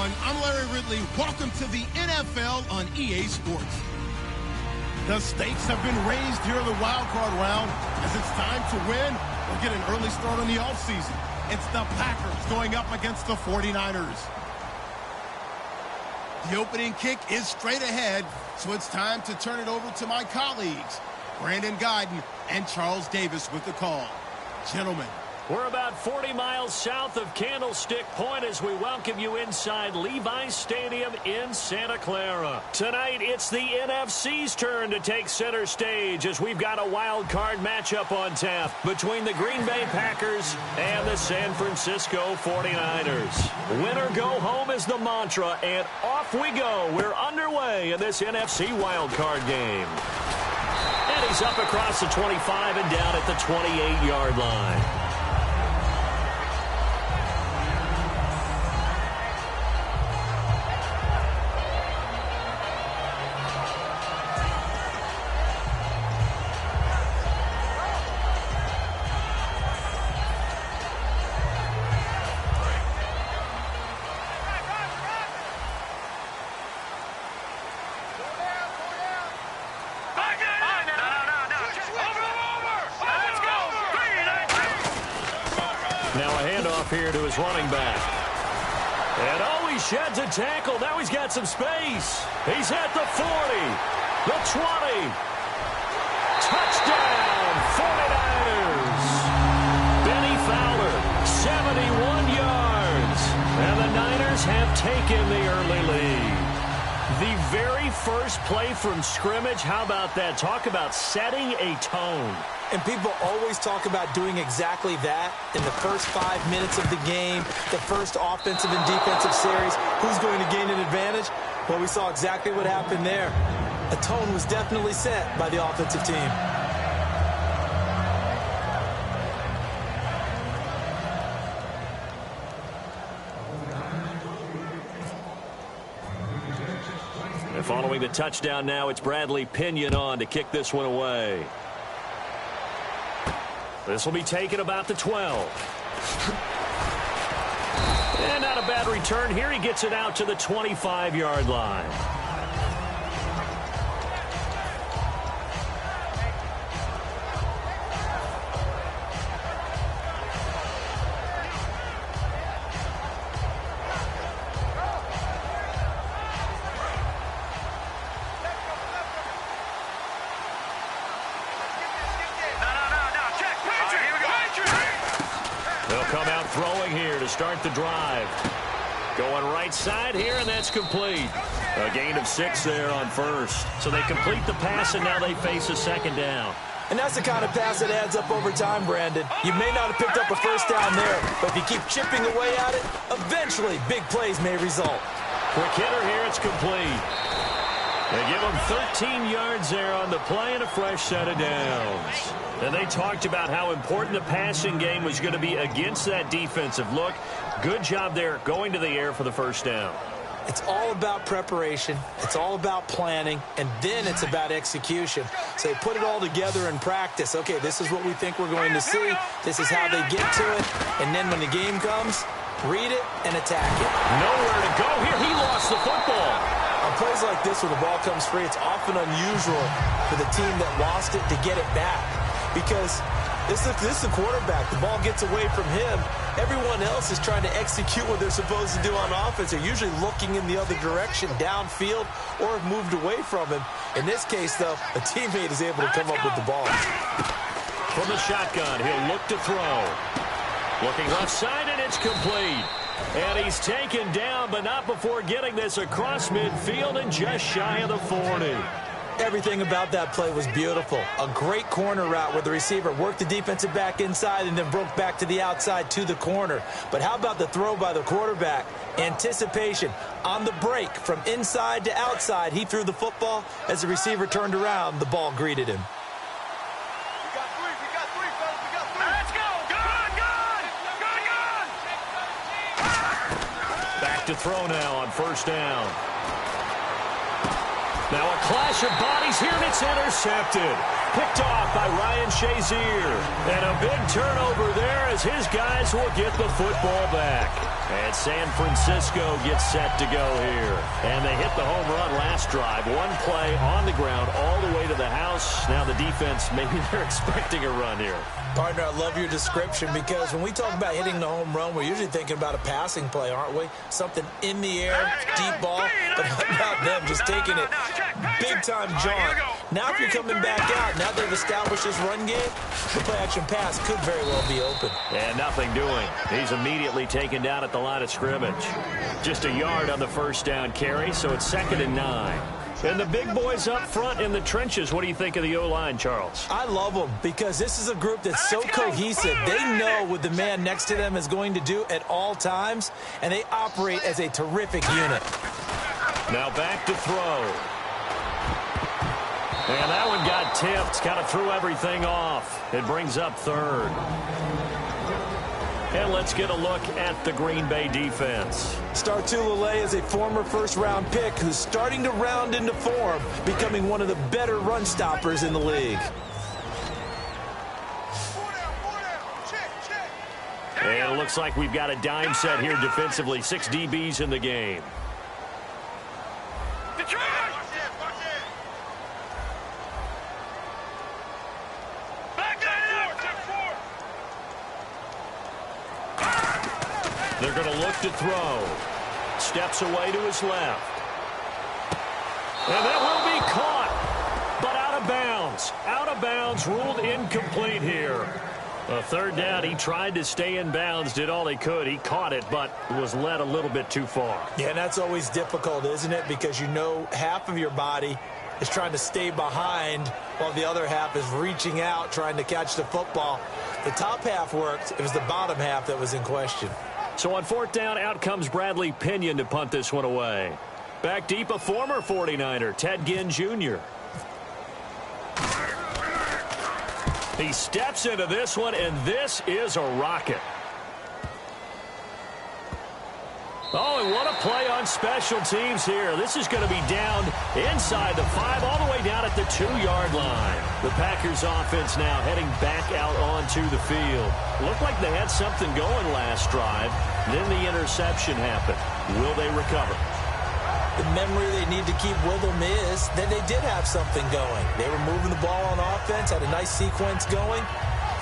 everyone. I'm Larry Ridley. Welcome to the NFL on EA Sports. The stakes have been raised here in the wild card round as it's time to win or get an early start on the offseason. It's the Packers going up against the 49ers. The opening kick is straight ahead, so it's time to turn it over to my colleagues, Brandon Guyton and Charles Davis with the call. Gentlemen. We're about 40 miles south of Candlestick Point as we welcome you inside Levi's Stadium in Santa Clara. Tonight, it's the NFC's turn to take center stage as we've got a wild card matchup on tap between the Green Bay Packers and the San Francisco 49ers. Win or go home is the mantra, and off we go. We're underway in this NFC wild card game. And he's up across the 25 and down at the 28-yard line. Here to his running back. And oh, he sheds a tackle. Now he's got some space. He's at the 40, the 20. Touchdown, 49ers. Benny Fowler, 71 yards. And the Niners have taken the early lead. The very first play from scrimmage, how about that? Talk about setting a tone. And people always talk about doing exactly that in the first 5 minutes of the game, the first offensive and defensive series. Who's going to gain an advantage? Well, we saw exactly what happened there. A tone was definitely set by the offensive team. And following the touchdown now, it's Bradley Pinion on to kick this one away. This will be taken about the 12. And not a bad return here. He gets it out to the 25-yard line. Start the drive. Going right side here, and that's complete. A gain of 6 there on first. So they complete the pass, and now they face a second down. And that's the kind of pass that adds up over time, Brandon. You may not have picked up a first down there, but if you keep chipping away at it, eventually big plays may result. Quick hitter here, it's complete. They give him 13 yards there on the play and a fresh set of downs. And they talked about how important the passing game was going to be against that defensive look. Good job there going to the air for the first down. It's all about preparation. It's all about planning. And then it's about execution. So they put it all together in practice. Okay, this is what we think we're going to see. This is how they get to it. And then when the game comes, read it and attack it. Nowhere to go here. He lost the football. On plays like this, when the ball comes free, it's often unusual for the team that lost it to get it back. Because this is the quarterback. The ball gets away from him. Everyone else is trying to execute what they're supposed to do on offense. They're usually looking in the other direction, downfield, or have moved away from him. In this case, though, a teammate is able to come up with the ball. From the shotgun, he'll look to throw. Looking left side, and it's complete. And he's taken down, but not before getting this across midfield and just shy of the 40. Everything about that play was beautiful. A great corner route where the receiver worked the defensive back inside and then broke back to the outside to the corner. But how about the throw by the quarterback? Anticipation on the break from inside to outside. He threw the football. As the receiver turned around, the ball greeted him. Back to throw now on first down. Now a clash of bodies here, and it's intercepted. Picked off by Ryan Shazier. And a big turnover there as his guys will get the football back. And San Francisco gets set to go here. And they hit the home run last drive. One play on the ground all the way to the house. Now the defense, maybe they're expecting a run here. Partner, I love your description because when we talk about hitting the home run, we're usually thinking about a passing play, aren't we? Something in the air, deep ball. But how about them just taking it big-time jaunt? Now if you're coming back out, now they've established this run game, the play-action pass could very well be open. And nothing doing. He's immediately taken down at the line of scrimmage. Just a yard on the first down carry, so it's 2nd and 9. And the big boys up front in the trenches, what do you think of the O-line, Charles? I love them because this is a group that's so cohesive. They know what the man next to them is going to do at all times, and they operate as a terrific unit. Now back to throw. And that one got tipped, kind of threw everything off. It brings up 3rd. And let's get a look at the Green Bay defense. Startulele is a former first-round pick who's starting to round into form, becoming one of the better run stoppers in the league. And it looks like we've got a dime set here defensively. 6 DBs in the game. They're going to look to throw. Steps away to his left. And that will be caught, but out of bounds. Out of bounds, ruled incomplete here. A 3rd down, he tried to stay in bounds, did all he could. He caught it, but was led a little bit too far. Yeah, and that's always difficult, isn't it? Because you know half of your body is trying to stay behind while the other half is reaching out, trying to catch the football. The top half worked. It was the bottom half that was in question. So on 4th down, out comes Bradley Pinion to punt this one away. Back deep, a former 49er, Ted Ginn Jr. He steps into this one, and this is a rocket. Oh, and what a play on special teams here. This is going to be down inside the 5, all the way down at the 2-yard line. The Packers offense now heading back out onto the field. Looked like they had something going last drive. Then the interception happened. Will they recover? The memory they need to keep with them is that they did have something going. They were moving the ball on offense, had a nice sequence going.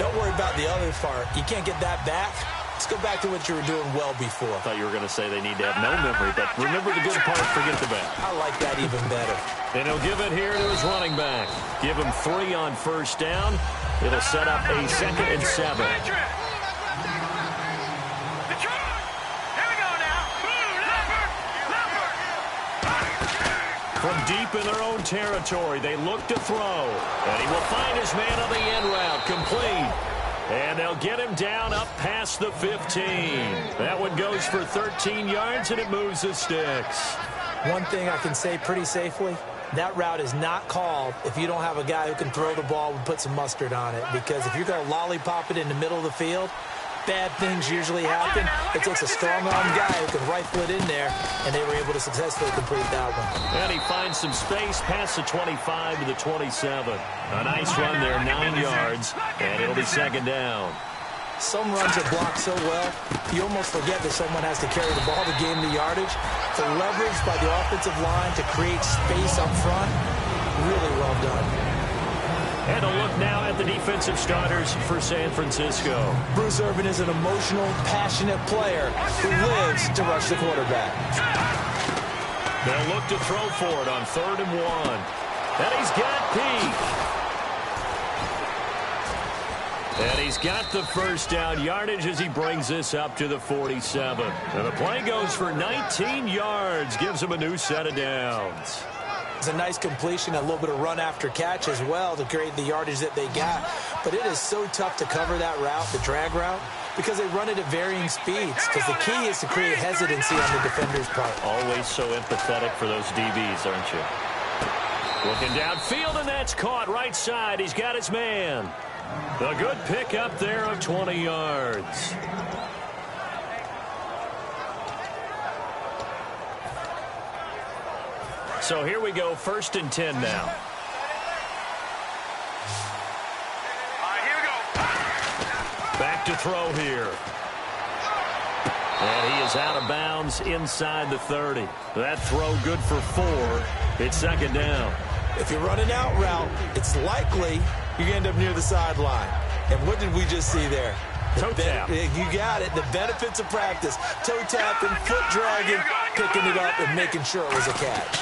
Don't worry about the other part. You can't get that back. Let's go back to what you were doing well before. I thought you were going to say they need to have no memory, but remember the good part, forget the bad. I like that even better. And he'll give it here to his running back. Give him 3 on 1st down. It'll set up a 2nd and 7. From deep in their own territory, they look to throw. And he will find his man on the end route, complete. And they'll get him down up past the 15. That one goes for 13 yards, and it moves the sticks. One thing I can say pretty safely, that route is not called if you don't have a guy who can throw the ball and put some mustard on it. Because if you're going to lollipop it in the middle of the field, bad things usually happen. It takes a strong-arm guy who can rifle it in there, and they were able to successfully complete that one. And he finds some space past the 25 to the 27. A nice run there, 9 yards, and it'll be 2nd down. Some runs are blocked so well, you almost forget that someone has to carry the ball to gain the yardage. The leverage by the offensive line to create space up front, really well done. And a look now at the defensive starters for San Francisco. Bruce Irvin is an emotional, passionate player who lives to rush the quarterback. They'll look to throw for it on 3rd and 1. And he's got Peak. And he's got the first down yardage as he brings this up to the 47. And the play goes for 19 yards, gives him a new set of downs. It's a nice completion, a little bit of run after catch as well to create the yardage that they got. But it is so tough to cover that route, the drag route, because they run it at varying speeds. Because the key is to create hesitancy on the defender's part. Always so empathetic for those DBs, aren't you? Looking downfield, and that's caught right side. He's got his man. A good pick up there of 20 yards. So here we go, 1st and 10 now. Back to throw here. And he is out of bounds inside the 30. That throw good for 4. It's second down. If you're running out route, it's likely you're going to end up near the sideline. And what did we just see there? Toe tap. You got it. The benefits of practice. Toe tapping, foot dragging, picking it up, and making sure it was a catch.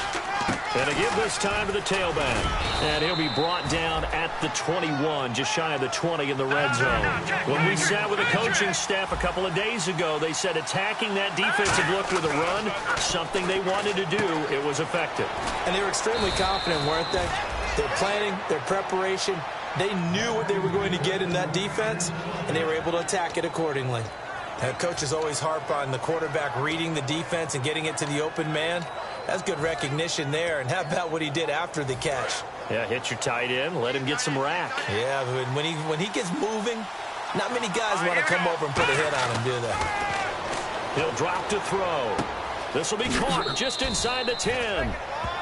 And to give this time to the tailback. And he'll be brought down at the 21, just shy of the 20 in the red zone. When we sat with the coaching staff a couple of days ago, they said attacking that defensive look with a run, something they wanted to do, it was effective. And they were extremely confident, weren't they? Their planning, their preparation, they knew what they were going to get in that defense, and they were able to attack it accordingly. Coaches always harp on the quarterback reading the defense and getting it to the open man. That's good recognition there. And how about what he did after the catch? Yeah, hit your tight end, let him get some rack. Yeah, when he gets moving, not many guys want to come over and put a hit on him, do they? He'll drop to throw. This will be caught just inside the 10.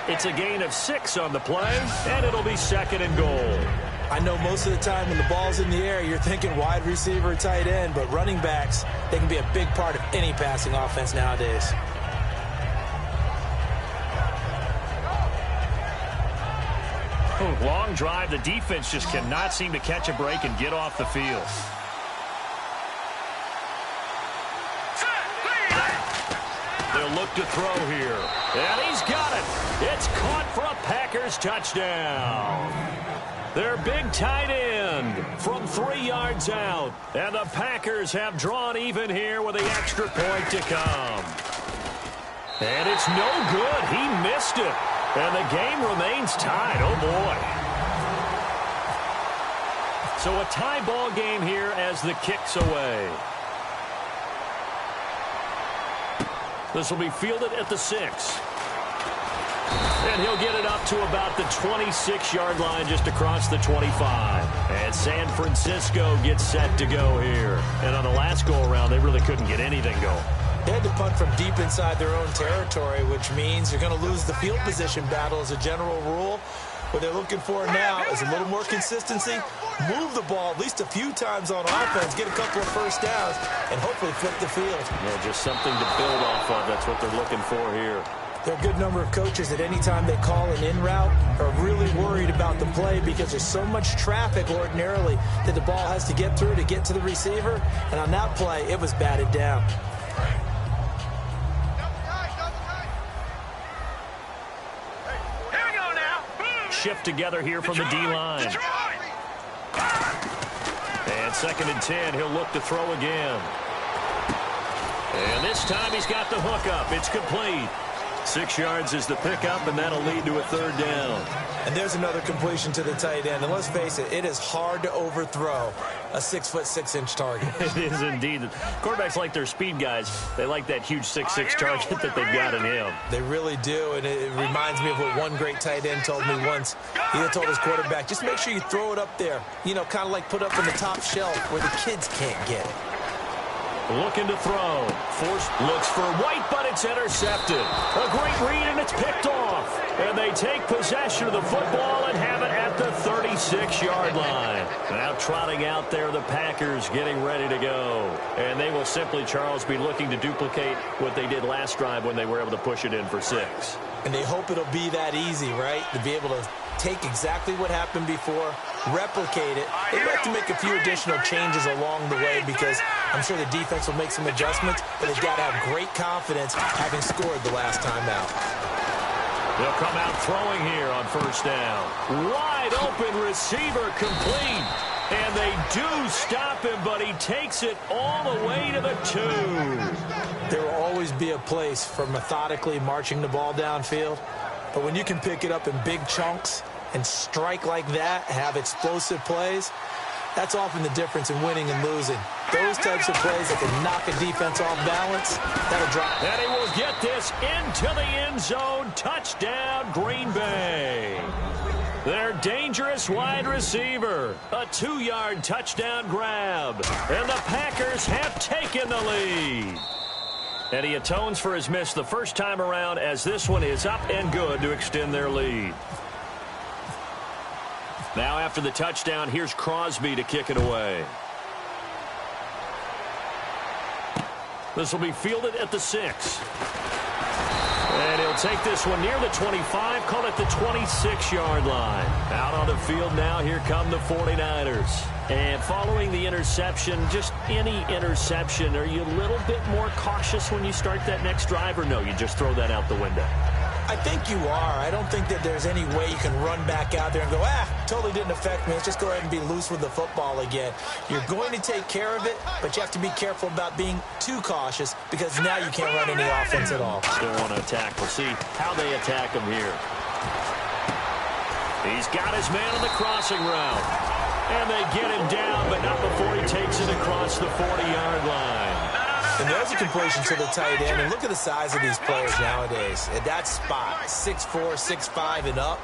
It's a gain of 6 on the play, and it'll be second and goal. I know most of the time when the ball's in the air, you're thinking wide receiver, tight end, but running backs, they can be a big part of any passing offense nowadays. Long drive. The defense just cannot seem to catch a break and get off the field. They'll look to throw here. And he's got it. It's caught for a Packers touchdown. Their big tight end from 3 yards out. And the Packers have drawn even here with the extra point to come. And it's no good. He missed it. And the game remains tied. Oh, boy. So a tie ball game here as the kick's away. This will be fielded at the 6. And he'll get it up to about the 26-yard line just across the 25. And San Francisco gets set to go here. And on the last go-around, they really couldn't get anything going. They had to punt from deep inside their own territory, which means you're going to lose the field position battle as a general rule. What they're looking for now is a little more consistency, move the ball at least a few times on offense, get a couple of first downs, and hopefully flip the field. Yeah, just something to build off of. That's what they're looking for here. There are a good number of coaches that any time they call an in route are really worried about the play because there's so much traffic ordinarily that the ball has to get through to get to the receiver. And on that play, it was batted down. Shift together here from the D-line. And second and 10, he'll look to throw again. And this time he's got the hook up. It's complete. 6 yards is the pickup, and that'll lead to a third down. And there's another completion to the tight end. And let's face it, it is hard to overthrow a 6'6" target. It is indeed. Quarterbacks like their speed guys. They like that huge 6'6" target that they've got in him. They really do, and it reminds me of what one great tight end told me once. He told his quarterback, just make sure you throw it up there, you know, kind of like put up in the top shelf where the kids can't get it. Looking to throw. Force looks for White, but it's intercepted. A great read, and it's picked off. And they take possession of the football and have it at the 36-yard line. Now trotting out there, the Packers getting ready to go. And they will simply, Charles, be looking to duplicate what they did last drive when they were able to push it in for 6. And they hope it'll be that easy, right? To be able to take exactly what happened before, replicate it. They have to make a few additional changes along the way because I'm sure the defense will make some adjustments, but they've got to have great confidence having scored the last time out. They'll come out throwing here on first down. Wide open receiver complete. And they do stop him, but he takes it all the way to the 2. There will always be a place for methodically marching the ball downfield. But when you can pick it up in big chunks and strike like that, have explosive plays, that's often the difference in winning and losing. Those types of plays that can knock a defense off balance, that'll drop. And he will get this into the end zone. Touchdown, Green Bay. Their dangerous wide receiver. A 2-yard touchdown grab. And the Packers have taken the lead. And he atones for his miss the first time around as this one is up and good to extend their lead. Now after the touchdown, here's Crosby to kick it away. This will be fielded at the 6. And he'll take this one near the 25, call it the 26-yard line. Out on the field now, here come the 49ers. And following the interception, just any interception, are you a little bit more cautious when you start that next drive, or no, you just throw that out the window? I think you are. I don't think that there's any way you can run back out there and go, totally didn't affect me. Let's just go ahead and be loose with the football again. You're going to take care of it, but you have to be careful about being too cautious because now you can't run any offense at all. Still want to attack. We'll see how they attack him here. He's got his man on the crossing route. And they get him down, but not before he takes it across the 40-yard line. And there's a completion to the tight end. And look at the size of these players nowadays. At that spot, 6'4", 6'5", and up.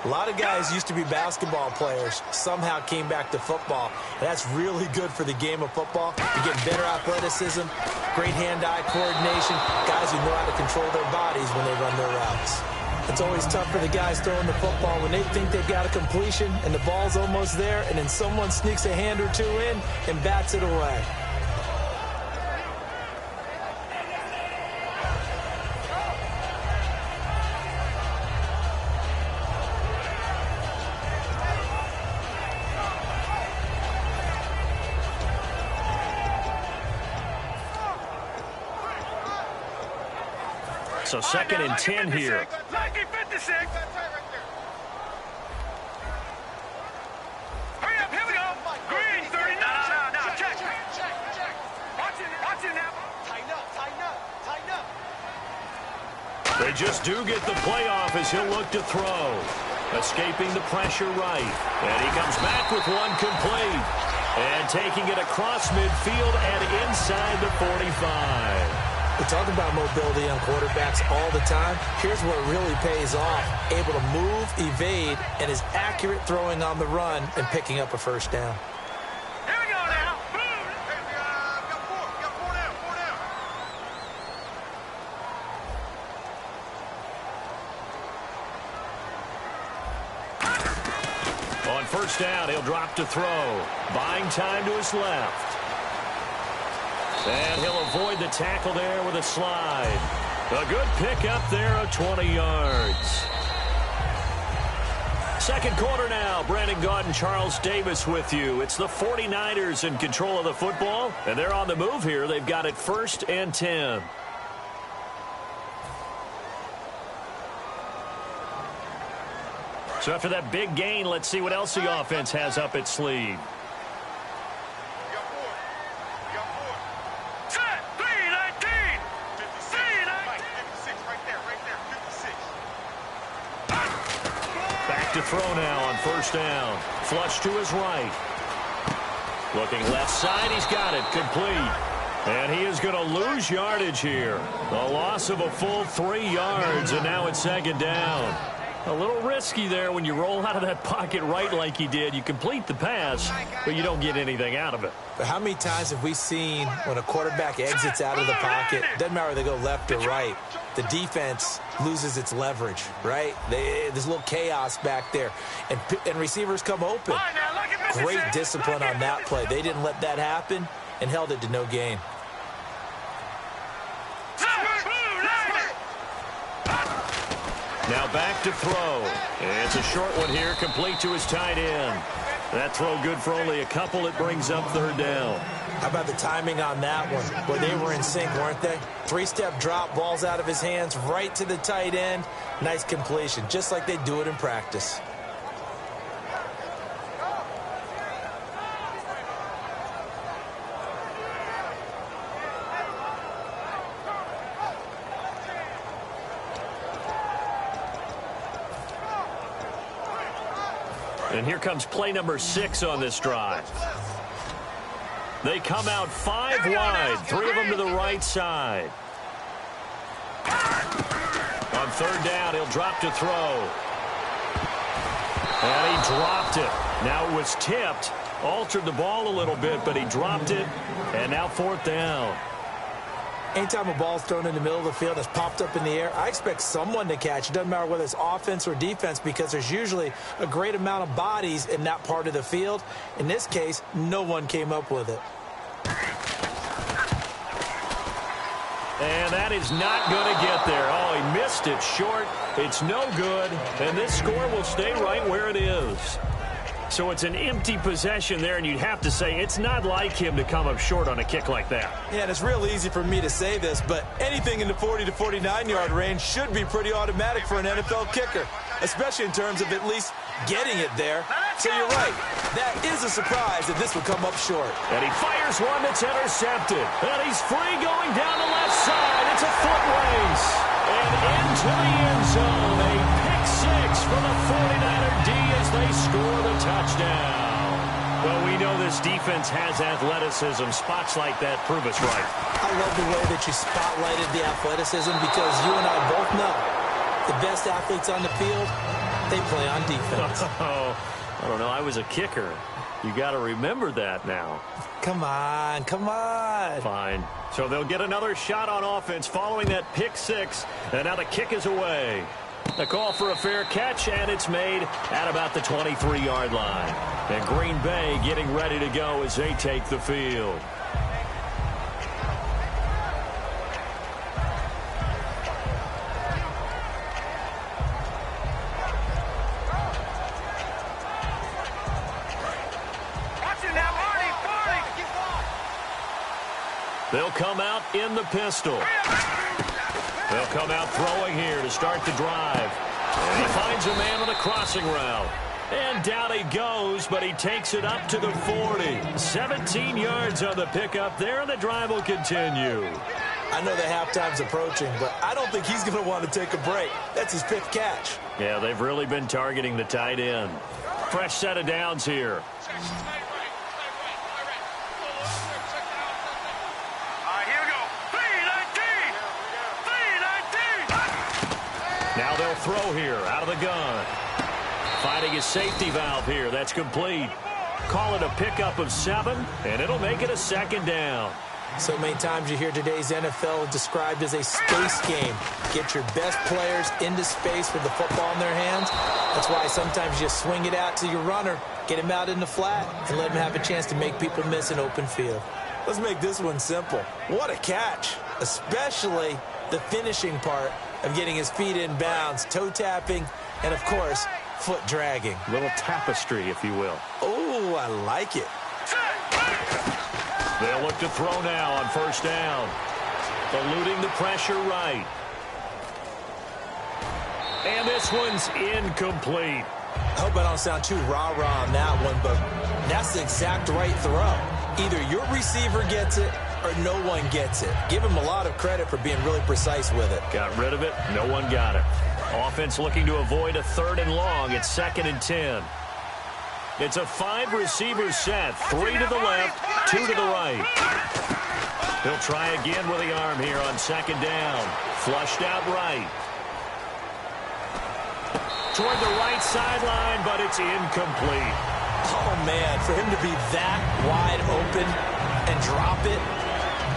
A lot of guys used to be basketball players, somehow came back to football. And that's really good for the game of football. You get better athleticism, great hand-eye coordination, guys who know how to control their bodies when they run their routes. It's always tough for the guys throwing the football when they think they've got a completion and the ball's almost there, and then someone sneaks a hand or two in and bats it away. So 2nd and 10 here. They just do get the playoff as he'll look to throw. Escaping the pressure right. And he comes back with one complete. And taking it across midfield and inside the 45. We talk about mobility on quarterbacks all the time. Here's where it really pays off. Able to move, evade, and is accurate throwing on the run and picking up a first down. Here we go now. Boom. Got four down. On first down, he'll drop to throw. Buying time to his left. And he'll avoid the tackle there with a slide. A good pickup there of 20 yards. Second quarter now. Brandon Gaudin and Charles Davis with you. It's the 49ers in control of the football, and they're on the move here. They've got it 1st and 10. So after that big gain, let's see what else the offense has up its sleeve. To throw now on first down. Flush to his right. Looking left side. He's got it. Complete. And he is going to lose yardage here. A loss of a full 3 yards, and now it's 2nd down. A little risky there when you roll out of that pocket right like he did. You complete the pass, but you don't get anything out of it. But how many times have we seen when a quarterback exits out of the pocket, doesn't matter whether they go left or right, the defense loses its leverage, right? There's a little chaos back there, and receivers come open. Great discipline on that play. They didn't let that happen and held it to no gain. Now back to throw. It's a short one here, complete to his tight end. That throw good for only a couple. It brings up 3rd down. How about the timing on that one? Boy, they were in sync, weren't they? 3-step drop, balls out of his hands, right to the tight end. Nice completion, just like they do it in practice. And here comes play number 6 on this drive. They come out 5 wide, 3 of them to the right side. On 3rd down, he'll drop to throw. And he dropped it. Now it was tipped, altered the ball a little bit, but he dropped it, and now 4th down. Anytime a ball's thrown in the middle of the field that's popped up in the air, I expect someone to catch. It doesn't matter whether it's offense or defense because there's usually a great amount of bodies in that part of the field. In this case, no one came up with it. And that is not going to get there. Oh, he missed it short. It's no good. And this score will stay right where it is. So it's an empty possession there, and you'd have to say it's not like him to come up short on a kick like that. Yeah, and it's real easy for me to say this, but anything in the 40 to 49-yard range should be pretty automatic for an NFL kicker, especially in terms of at least getting it there. So you're right. That is a surprise that this would come up short. And he fires one that's intercepted. And he's free going down the left side. It's a foot race. And into the end zone. A pick six for the 49er D as they score the touchdown. Well, we know this defense has athleticism. Spots like that prove us right. I love the way that you spotlighted the athleticism because you and I both know the best athletes on the field, they play on defense. I don't know. I was a kicker. You got to remember that now. Come on, come on. Fine. So they'll get another shot on offense following that pick six. And now the kick is away. The call for a fair catch, and it's made at about the 23-yard line. And Green Bay getting ready to go as they take the field. They'll come out in the pistol. They'll come out throwing here to start the drive. And he finds a man on a crossing route. And down he goes, but he takes it up to the 40. 17 yards on the pickup there, and the drive will continue. I know that halftime's approaching, but I don't think he's going to want to take a break. That's his fifth catch. Yeah, they've really been targeting the tight end. Fresh set of downs here. Now they'll throw here out of the gun. Finding his safety valve here. That's complete. Call it a pickup of 7, and it'll make it a second down. So many times you hear today's NFL described as a space game. Get your best players into space with the football in their hands. That's why sometimes you swing it out to your runner, get him out in the flat, and let him have a chance to make people miss an open field. Let's make this one simple. What a catch, especially the finishing part of getting his feet in bounds, toe tapping, and of course, foot dragging. Little tapestry, if you will. Oh, I like it. They'll look to throw now on first down. Eluding the pressure right. And this one's incomplete. I hope I don't sound too rah-rah on that one, but that's the exact right throw. Either your receiver gets it or no one gets it. Give him a lot of credit for being really precise with it. Got rid of it. No one got it. Offense looking to avoid a 3rd and long. It's 2nd and 10. It's a 5-receiver set. 3 to the left, 2 to the right. He'll try again with the arm here on 2nd down. Flushed out right. Toward the right sideline, but it's incomplete. Oh, man, for him to be that wide open and drop it.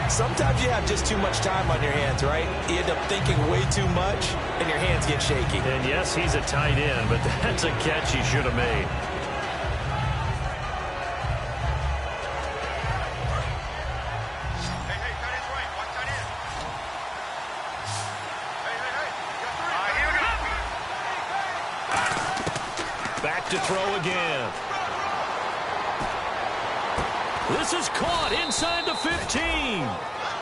Sometimes you have just too much time on your hands, right? You end up thinking way too much, and your hands get shaky. And yes, he's a tight end, but that's a catch he should have made. Back to throw again. This is caught inside the 15.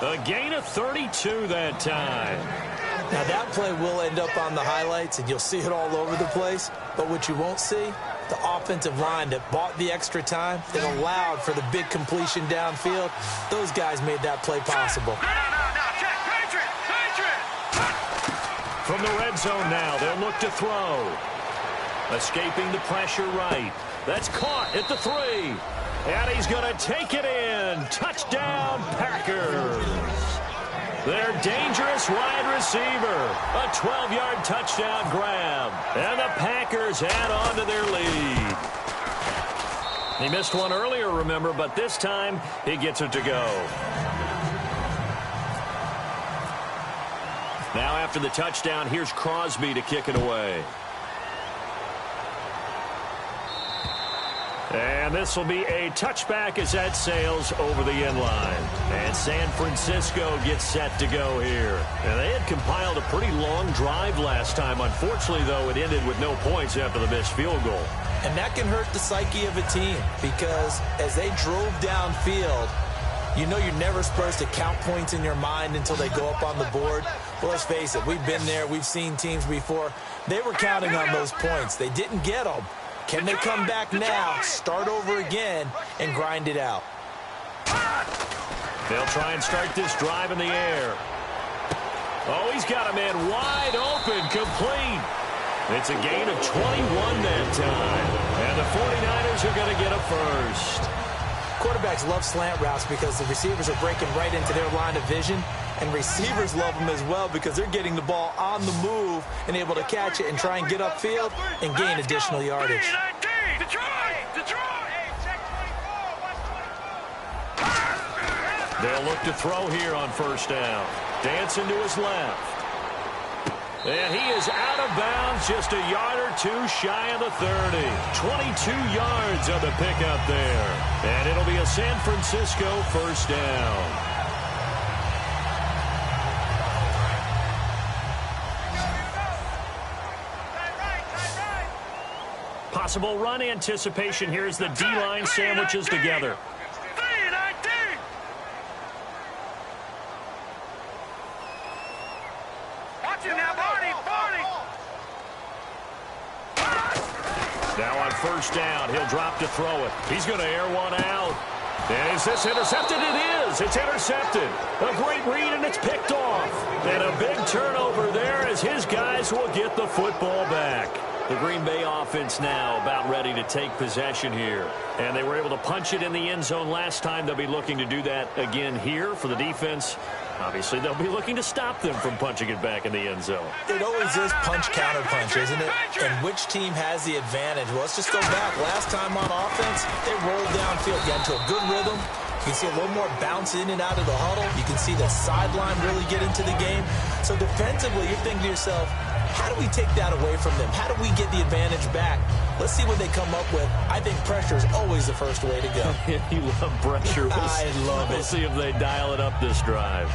A gain of 32 that time. Now that play will end up on the highlights, and you'll see it all over the place. But what you won't see, the offensive line that bought the extra time, that allowed for the big completion downfield, those guys made that play possible. From the red zone now, they'll look to throw. Escaping the pressure right. That's caught at the 3. And he's going to take it in. Touchdown, Packers. Their dangerous wide receiver. A 12-yard touchdown grab. And the Packers add on to their lead. He missed one earlier, remember, but this time he gets it to go. Now after the touchdown, here's Crosby to kick it away. And this will be a touchback as that sails over the end line. And San Francisco gets set to go here. And they had compiled a pretty long drive last time. Unfortunately, though, it ended with no points after the missed field goal. And that can hurt the psyche of a team because as they drove downfield, you know you're never supposed to count points in your mind until they go up on the board. Well, let's face it, we've been there. We've seen teams before. They were counting on those points. They didn't get them. Can they come back now, start over again, and grind it out? They'll try and start this drive in the air. Oh, he's got a man wide open, complete. It's a gain of 21 that time. And the 49ers are going to get a first. Quarterbacks love slant routes because the receivers are breaking right into their line of vision, and receivers love them as well because they're getting the ball on the move and able to catch it and try and get upfield and gain additional yardage. They'll look to throw here on first down. Dancing to his left. And he is out of bounds, just a yard or two shy of the 30. 22 yards on the pickup there. And it'll be a San Francisco first down. Possible run anticipation here as the D-line sandwiches together. Now on first down, he'll drop to throw it. He's going to air one out. And is this intercepted? It is. It's intercepted. A great read, and it's picked off. And a big turnover there as his guys will get the football back. The Green Bay offense now about ready to take possession here. And they were able to punch it in the end zone last time. They'll be looking to do that again here for the defense. Obviously, they'll be looking to stop them from punching it back in the end zone. It always is punch-counter-punch, isn't it? And which team has the advantage? Well, let's just go back. Last time on offense, they rolled downfield, got into a good rhythm. You can see a little more bounce in and out of the huddle. You can see the sideline really get into the game. So defensively, you're thinking to yourself, how do we take that away from them? How do we get the advantage back? Let's see what they come up with. I think pressure is always the first way to go. You love pressure. I love it. We'll see if they dial it up this drive.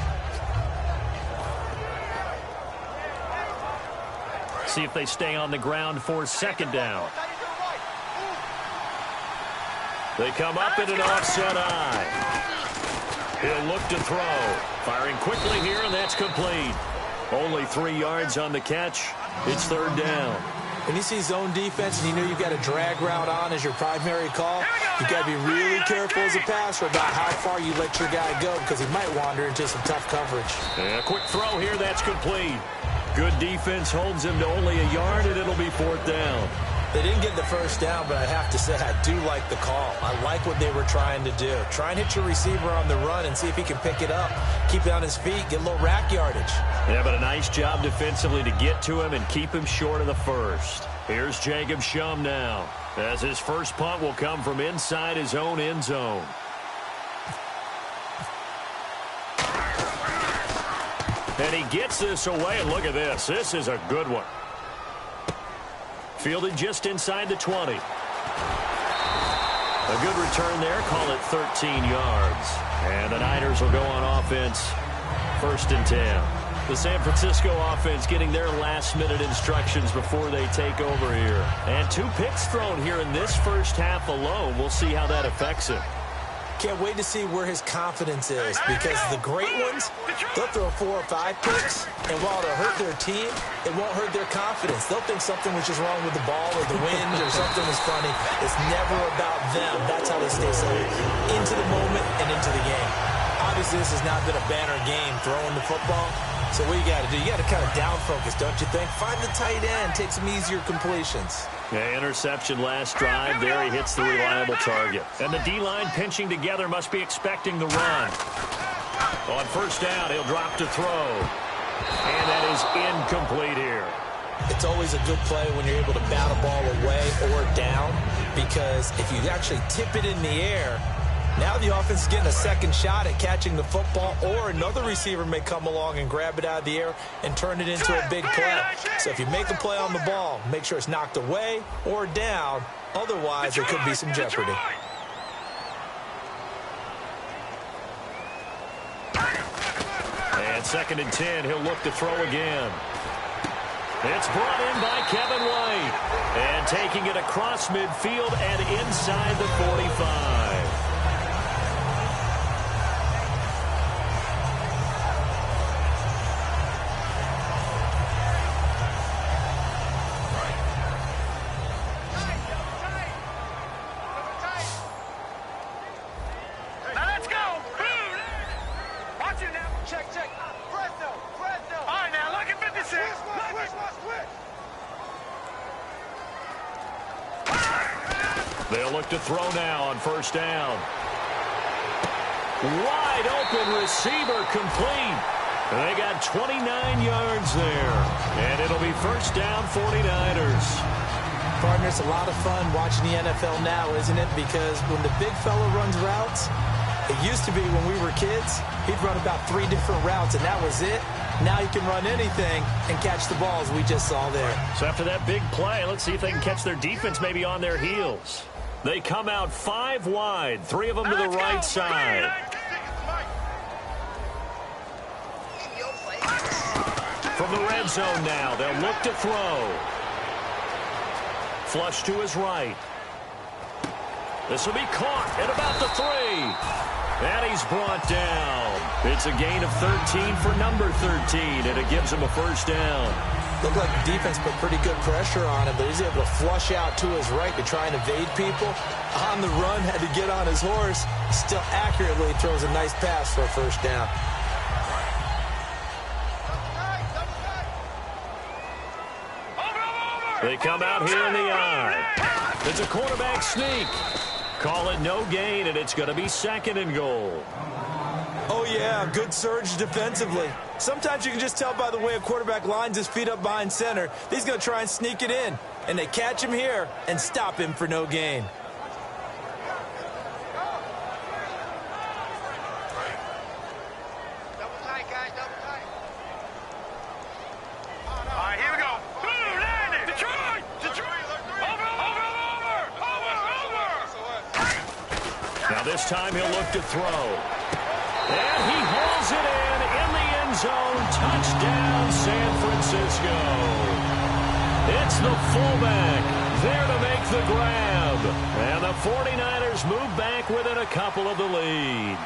See if they stay on the ground for second down. They come up in an offset eye. He'll look to throw. Firing quickly here, and that's complete. Only 3 yards on the catch. It's third down. When you see zone defense and you know you've got a drag route on as your primary call, you've got to be really careful as a passer about how far you let your guy go because he might wander into some tough coverage. And a quick throw here, that's complete. Good defense holds him to only a yard, and it'll be fourth down. They didn't get the first down, but I have to say I do like the call. I like what they were trying to do. Try and hit your receiver on the run and see if he can pick it up, keep it on his feet, get a little rack yardage. Yeah, but a nice job defensively to get to him and keep him short of the first. Here's Jacob Shum now, as his first punt will come from inside his own end zone. And he gets this away, and look at this. This is a good one. Fielded just inside the 20. A good return there. Call it 13 yards. And the Niners will go on offense. First and 10. The San Francisco offense getting their last-minute instructions before they take over here. And 2 picks thrown here in this first half alone. We'll see how that affects him. Can't wait to see where his confidence is because the great ones, they'll throw 4 or 5 picks, and while it'll hurt their team, it won't hurt their confidence. They'll think something was just wrong with the ball or the wind or something was funny. It's never about them. That's how they stay so into the moment and into the game. Obviously, this has not been a banner game throwing the football. So what you got to do, you got to kind of down focus, don't you think? Find the tight end, take some easier completions. Yeah, interception last drive. There he hits the reliable target. And the D-line pinching together must be expecting the run. On first down, he'll drop to throw. And that is incomplete here. It's always a good play when you're able to bat a ball away or down because if you actually tip it in the air, now the offense is getting a second shot at catching the football, or another receiver may come along and grab it out of the air and turn it into a big play. So if you make a play on the ball, make sure it's knocked away or down. Otherwise, there could be some jeopardy. 2nd and 10, he'll look to throw again. It's brought in by Kevin White. And taking it across midfield and inside the 45. They'll look to throw now on 1st down. Wide open receiver complete. They got 29 yards there. And it'll be 1st down 49ers. Partner, it's a lot of fun watching the NFL now, isn't it? Because when the big fella runs routes, it used to be when we were kids, he'd run about 3 different routes, and that was it. Now he can run anything and catch the balls we just saw there. So after that big play, let's see if they can catch their defense maybe on their heels. They come out 5 wide, 3 of them to the right side. From the red zone now, they'll look to throw. Flush to his right. This will be caught at about the 3. And he's brought down. It's a gain of 13 for number 13, and it gives him a 1st down. Looked like the defense put pretty good pressure on him, but he's able to flush out to his right to try and evade people. On the run, had to get on his horse. Still accurately throws a nice pass for a 1st down. They come out here in the eye. It's a quarterback sneak. Call it no gain, and it's going to be 2nd and goal. Oh, yeah, good surge defensively. Sometimes you can just tell by the way a quarterback lines his feet up behind center. He's going to try and sneak it in, and they catch him here and stop him for no gain. Double tight, guys, double tight. All right, here we go. Boom, landed. Detroit. Over. Now this time he'll look to throw. And he hauls it in the end zone. Touchdown, San Francisco. It's the fullback there to make the grab. And the 49ers move back within a couple of the lead.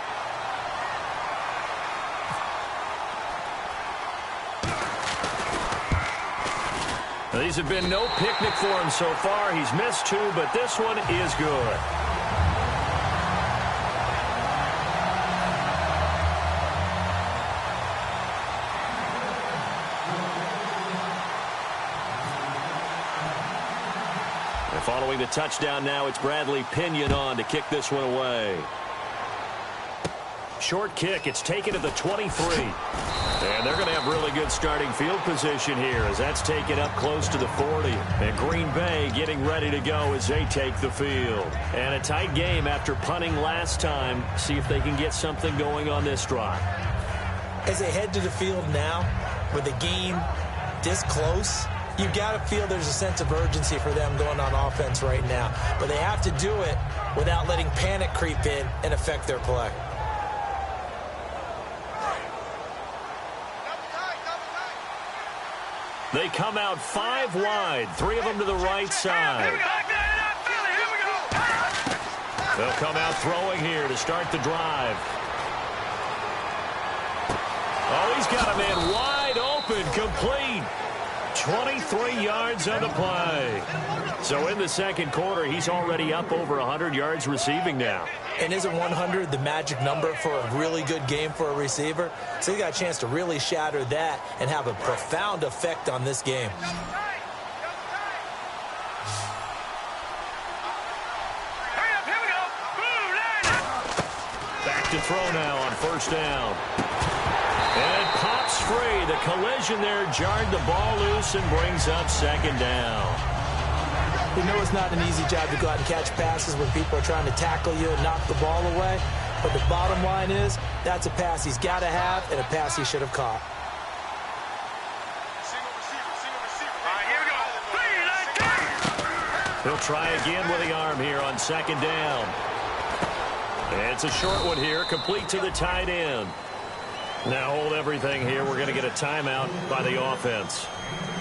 These have been no picnic for him so far. He's missed 2, but this one is good. Following the touchdown now, it's Bradley Pinion on to kick this one away. Short kick, it's taken to the 23. And they're going to have really good starting field position here as that's taken up close to the 40. And Green Bay getting ready to go as they take the field. And a tight game after punting last time. See if they can get something going on this drive. As they head to the field now, with the game this close, you've got to feel there's a sense of urgency for them going on offense right now. But they have to do it without letting panic creep in and affect their play. They come out 5 wide, 3 of them to the right side. They'll come out throwing here to start the drive. Oh, he's got a man wide open, complete. 23 yards on the play. So in the second quarter, he's already up over 100 yards receiving now. And isn't 100 the magic number for a really good game for a receiver? So he got a chance to really shatter that and have a profound effect on this game. Back to throw now on 1st down. And it pops free. The collision there jarred the ball loose and brings up 2nd down. We know it's not an easy job to go out and catch passes when people are trying to tackle you and knock the ball away. But the bottom line is, that's a pass he's got to have and a pass he should have caught. He'll try again with the arm here on 2nd down. And it's a short one here, complete to the tight end. Now hold everything here. We're going to get a timeout by the offense.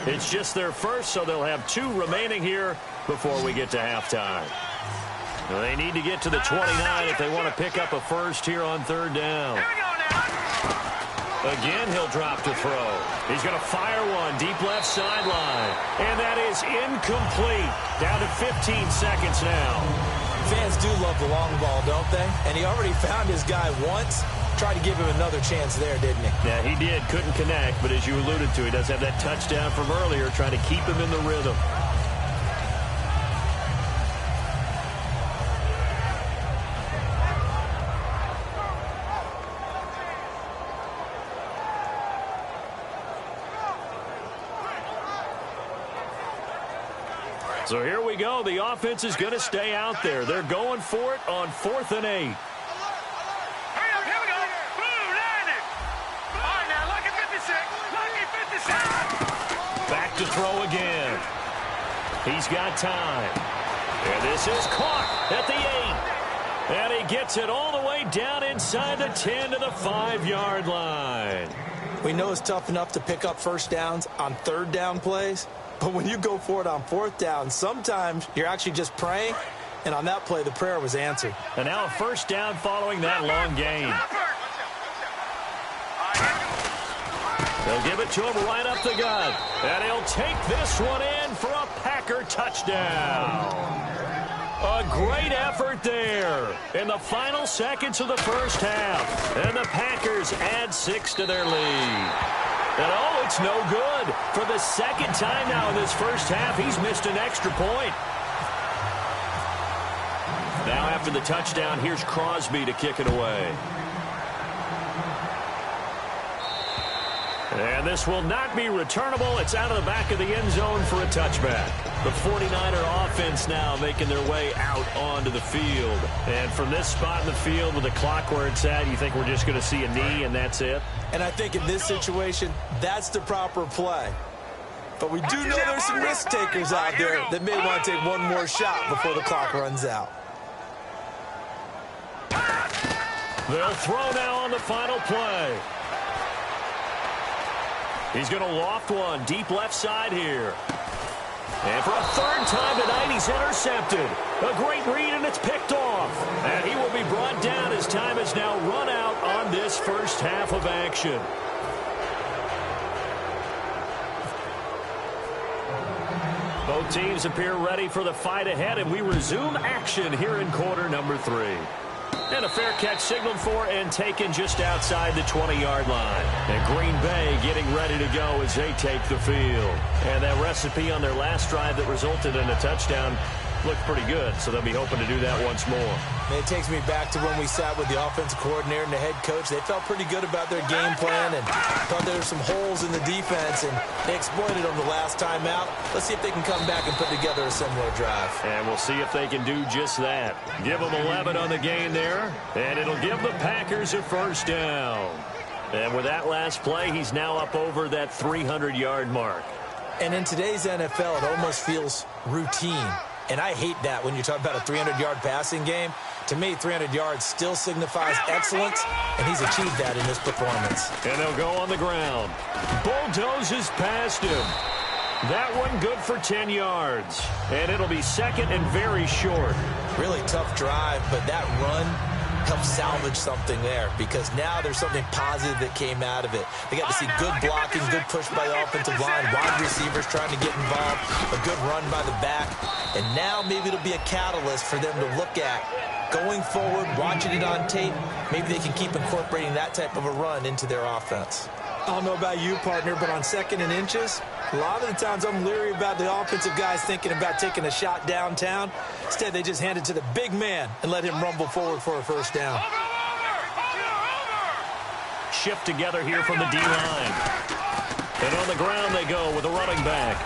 It's just their first, so they'll have 2 remaining here before we get to halftime. They need to get to the 29 if they want to pick up a first here on 3rd down. Again, he'll drop to throw. He's going to fire one deep left sideline. And that is incomplete. Down to 15 seconds now. Fans do love the long ball, don't they? And he already found his guy once. Tried to give him another chance there, didn't he? Yeah, he did. Couldn't connect, but as you alluded to, he does have that touchdown from earlier, trying to keep him in the rhythm. So here we go. The offense is going to stay out there. They're going for it on 4th and 8. Back to throw again. He's got time. And this is caught at the 8. And he gets it all the way down inside the 10 to the 5-yard line. We know it's tough enough to pick up first downs on 3rd down plays. But when you go for it on 4th down, sometimes you're actually just praying. And on that play, the prayer was answered. And now a first down following that long gain. They'll give it to him right up the gut. And he'll take this one in for a Packer touchdown. A great effort there in the final seconds of the first half. And the Packers add 6 to their lead. And oh, it's no good. For the 2nd time now in this first half, he's missed an extra point. Now after the touchdown, here's Crosby to kick it away. And this will not be returnable. It's out of the back of the end zone for a touchback. The 49er offense now making their way out onto the field. And from this spot in the field with the clock where it's at, you think we're just going to see a knee and that's it? And I think in this situation, that's the proper play. But we do know there's some risk takers out there that may want to take one more shot before the clock runs out. They'll throw now on the final play. He's going to loft one deep left side here. And for a 3rd time tonight, he's intercepted. A great read, and it's picked off. And he will be brought down as time has now run out on this first half of action. Both teams appear ready for the fight ahead, and we resume action here in quarter number 3. And a fair catch signaled for and taken just outside the 20-yard line. And Green Bay getting ready to go as they take the field. And that recipe on their last drive that resulted in a touchdown looked pretty good, so they'll be hoping to do that once more. It takes me back to when we sat with the offensive coordinator and the head coach. They felt pretty good about their game plan and thought there were some holes in the defense, and they exploited them the last time out. Let's see if they can come back and put together a similar drive. And we'll see if they can do just that. Give them 11 on the gain there, and it'll give the Packers a first down. And with that last play, he's now up over that 300-yard mark. And in today's NFL, it almost feels routine. And I hate that when you talk about a 300-yard passing game. To me, 300 yards still signifies excellence, and he's achieved that in this performance. And they'll go on the ground. Bulldozes past him. That one good for 10 yards. And it'll be 2nd and very short. Really tough drive, but that run helped salvage something there because now there's something positive that came out of it. They got to see good blocking, good push by the offensive line, wide receivers trying to get involved, a good run by the back, and now maybe it'll be a catalyst for them to look at going forward, watching it on tape. Maybe they can keep incorporating that type of a run into their offense. I don't know about you, partner, but on 2nd and inches, a lot of the times I'm leery about the offensive guys thinking about taking a shot downtown. Instead, they just hand it to the big man and let him rumble forward for a first down. Shift together here from the D-line. And on the ground they go with a running back.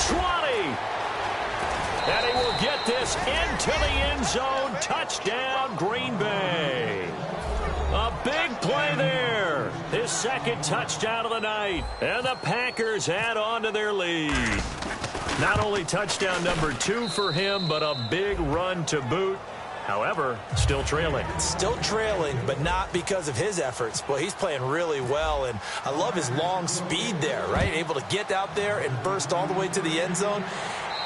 20! And he will get this into the end zone. Touchdown, Green Bay. A big play there. His 2nd touchdown of the night. And the Packers add on to their lead. Not only touchdown number 2 for him, but a big run to boot. However, still trailing. Still trailing, but not because of his efforts. Well, he's playing really well, and I love his long speed there, right? Able to get out there and burst all the way to the end zone,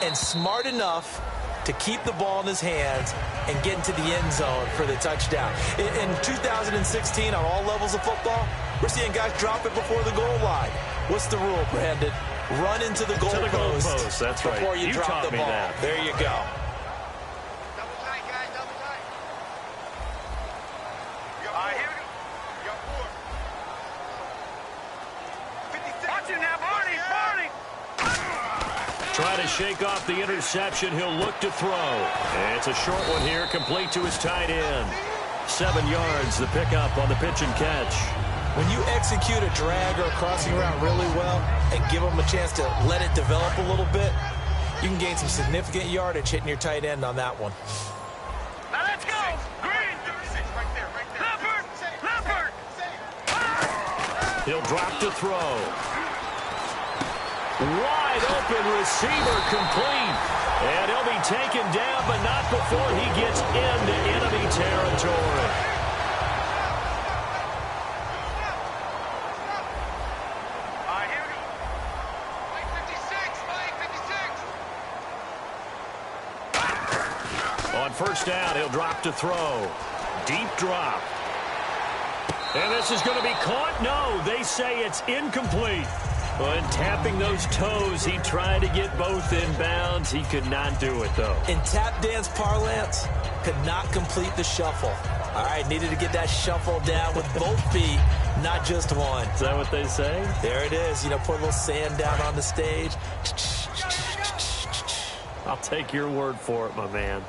and smart enough to keep the ball in his hands and get into the end zone for the touchdown. In 2016, on all levels of football, we're seeing guys drop it before the goal line. What's the rule, Brandon? Run into the goalpost. That's right. Before you drop the ball. That. There you go. Double tight, guys, double tight. All right, here we go. You got 4. 56. Watch it now, Barney, Barney. Trying to shake off the interception. He'll look to throw. And it's a short one here, complete to his tight end. 7 yards, the pickup on the pitch and catch. When you execute a drag or a crossing route really well and give them a chance to let it develop a little bit, you can gain some significant yardage hitting your tight end on that one. Now let's go. Green. Right there, right there. Leopard. He'll drop to throw. Wide open receiver, complete. And he'll be taken down, but not before he gets into enemy territory. On first down, he'll drop to throw. Deep drop. And this is going to be caught. No, they say it's incomplete. When tapping those toes, he tried to get both inbounds. He could not do it, though. In tap dance parlance, could not complete the shuffle. All right, needed to get that shuffle down with both feet, not just one. Is that what they say? There it is. You know, put a little sand down on the stage. I'll take your word for it, my man.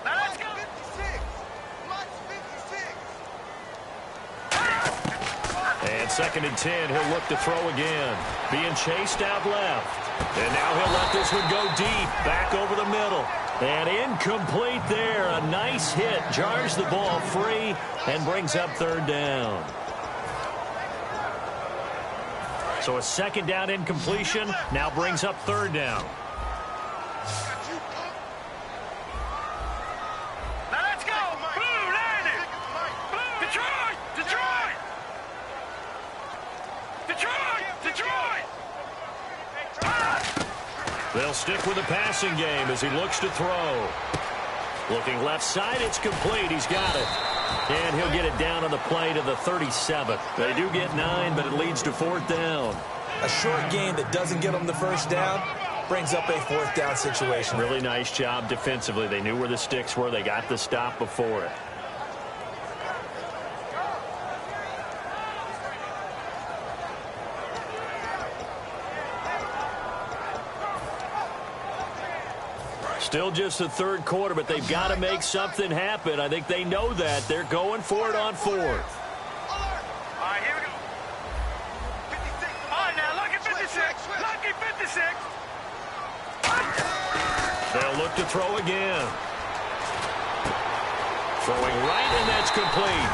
Now let's go. 56. And 2nd and 10, he'll look to throw again. Being chased out left. And now he'll let this one go deep, back over the middle. And incomplete there. A nice hit. Jars the ball free and brings up 3rd down. So a 2nd down incompletion now brings up 3rd down. Now let's go. Blue, landed. Detroit. They'll stick with the passing game as he looks to throw. Looking left side, it's complete. He's got it. And he'll get it down on the play to the 37. They do get 9, but it leads to 4th down. A short gain that doesn't get them the first down brings up a 4th down situation. Really nice job defensively. They knew where the sticks were. They got the stop before it. Still just the 3rd quarter, but they've got to make something happen. I think they know that. They're going for it on 4th. All right, here we go. 56. All right, now look at 56. Lucky 56. They'll look to throw again. Throwing right, and that's complete.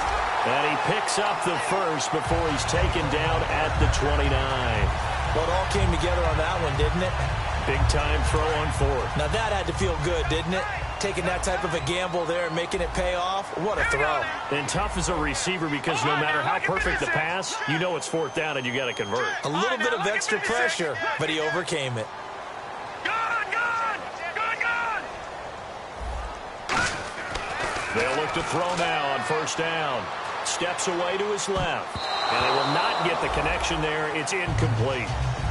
And he picks up the first before he's taken down at the 29. Well, it all came together on that one, didn't it? Big-time throw on 4th. Now, that had to feel good, didn't it? Taking that type of a gamble there and making it pay off. What a throw. And tough as a receiver because no matter how perfect the pass, you know it's 4th down and you got to convert. A little bit of extra pressure, but he overcame it. They'll look to throw now on first down. Steps away to his left. And they will not get the connection there. It's incomplete.